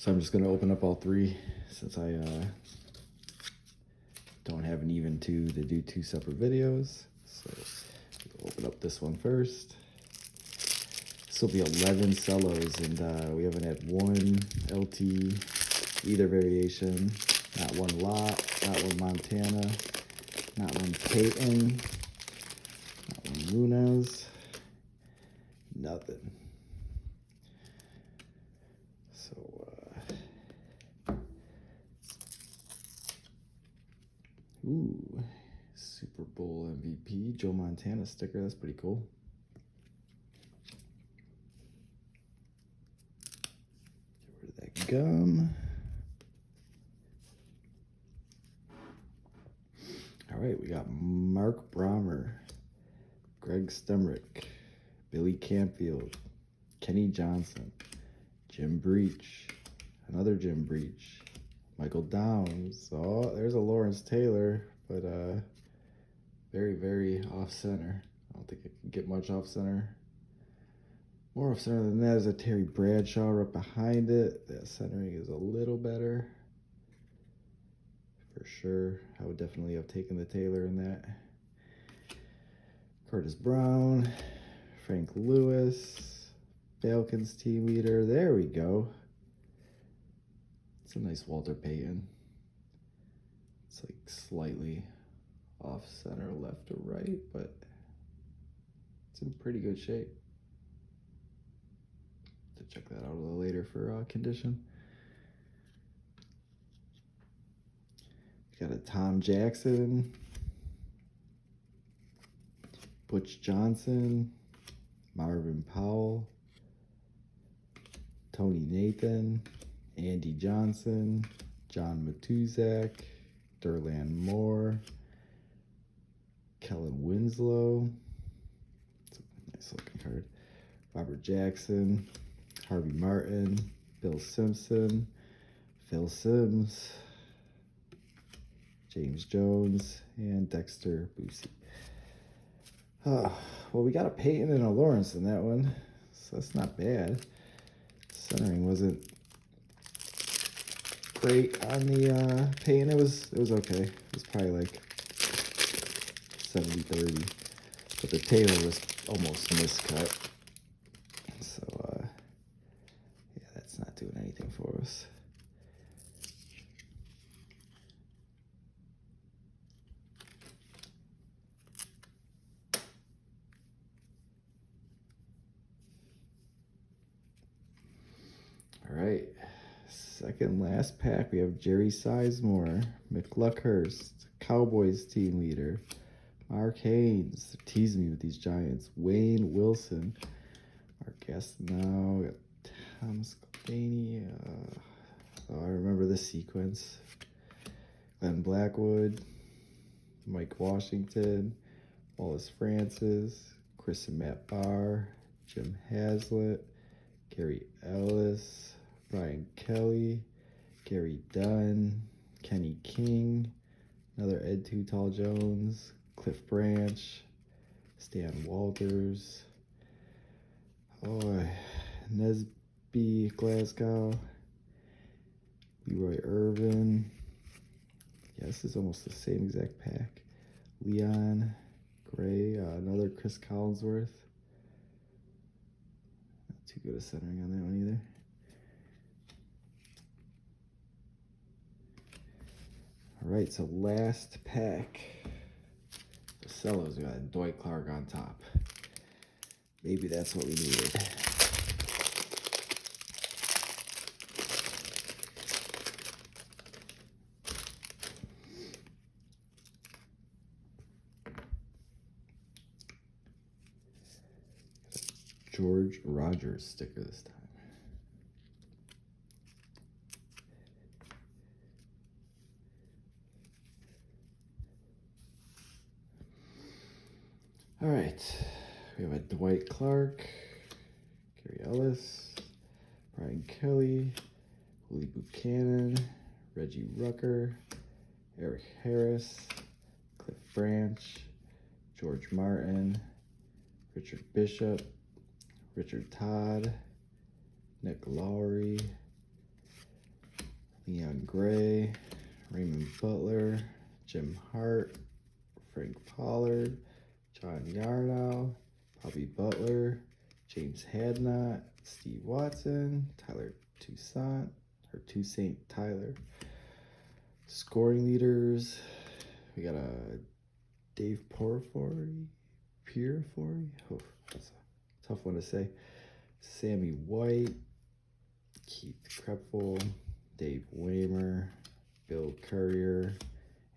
So I'm just going to open up all three since I don't have an even two to do two separate videos. So we'll open up this one first. This will be 11 cellos, and we haven't had one LT, either variation, not one lot, not one Montana, not one Peyton, not one Lunez, nothing. Ooh, Super Bowl MVP, Joe Montana sticker. That's pretty cool. Get rid of that gum. All right, we got Mark Brommer, Greg Stemrick, Billy Campfield, Kenny Johnson, Jim Breach, another Jim Breach, Michael Downs. Oh, there's a Lawrence Taylor, but very, very off-center. I don't think it can get much off-center. More off-center than that is a Terry Bradshaw right behind it. That centering is a little better. For sure, I would definitely have taken the Taylor in that. Curtis Brown, Frank Lewis, Falcons team leader. There we go. It's a nice Walter Payton. It's like slightly off center, left or right, but it's in pretty good shape. To check that out a little later for condition. Got a Tom Jackson, Butch Johnson, Marvin Powell, Tony Nathan, Andy Johnson, John Matuzak, Derland Moore, Kellen Winslow. It's a nice looking card. Robert Jackson, Harvey Martin, Bill Simpson, Phil Simms, James Jones, and Dexter Boosie. Well, we got a Peyton and a Lawrence in that one, so that's not bad. Centering wasn't great on the Peyton. It was okay. It was probably like 70-30, but the Taylor was almost miscut. So yeah, that's not doing anything for us. All right, second last pack, we have Jerry Sizemore, McLuckhurst, Cowboys team leader, Mark Haynes. They're teasing me with these Giants. Wayne Wilson, Mark Gastineau, Tom Scalani. Oh, I remember this sequence. Glenn Blackwood, Mike Washington, Wallace Francis, Chris and Matt Barr, Jim Haslett, Gary Ellis, Brian Kelly, Gary Dunn, Kenny King, another Ed Too Tall Jones, Cliff Branch, Stan Walters, Nesby Glasgow, Leroy Irvin. Yeah, this is almost the same exact pack. Leon Gray, another Chris Collinsworth. Not too good a centering on that one either. All right, so last pack. The Cello's got Dwight Clark on top. Maybe that's what we needed. George Rogers sticker this time. All right, we have a Dwight Clark, Gary Ellis, Brian Kelly, Willie Buchanan, Reggie Rucker, Eric Harris, Cliff Branch, George Martin, Richard Bishop, Richard Todd, Nick Lowry, Leon Gray, Raymond Butler, Jim Hart, Frank Pollard, John Yarnow, Bobby Butler, James Hadnot, Steve Watson, Tyler Toussaint Tyler. Scoring leaders, we got a Dave Purifoy. Oh, that's a tough one to say. Sammy White, Keith Krepfel, Dave Waymer, Bill Courier,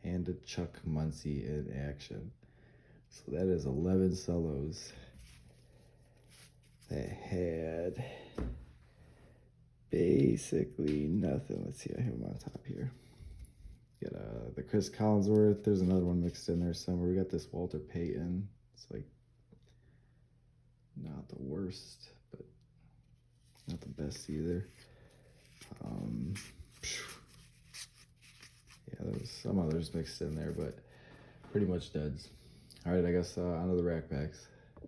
and a Chuck Muncie in action. So that is 11 cellos that had basically nothing. Let's see, I have them on top here. Got the Chris Collinsworth. There's another one mixed in there somewhere. We got this Walter Payton. It's like not the worst, but not the best either. Yeah, there's some others mixed in there, but pretty much duds. All right, I guess onto the rack packs.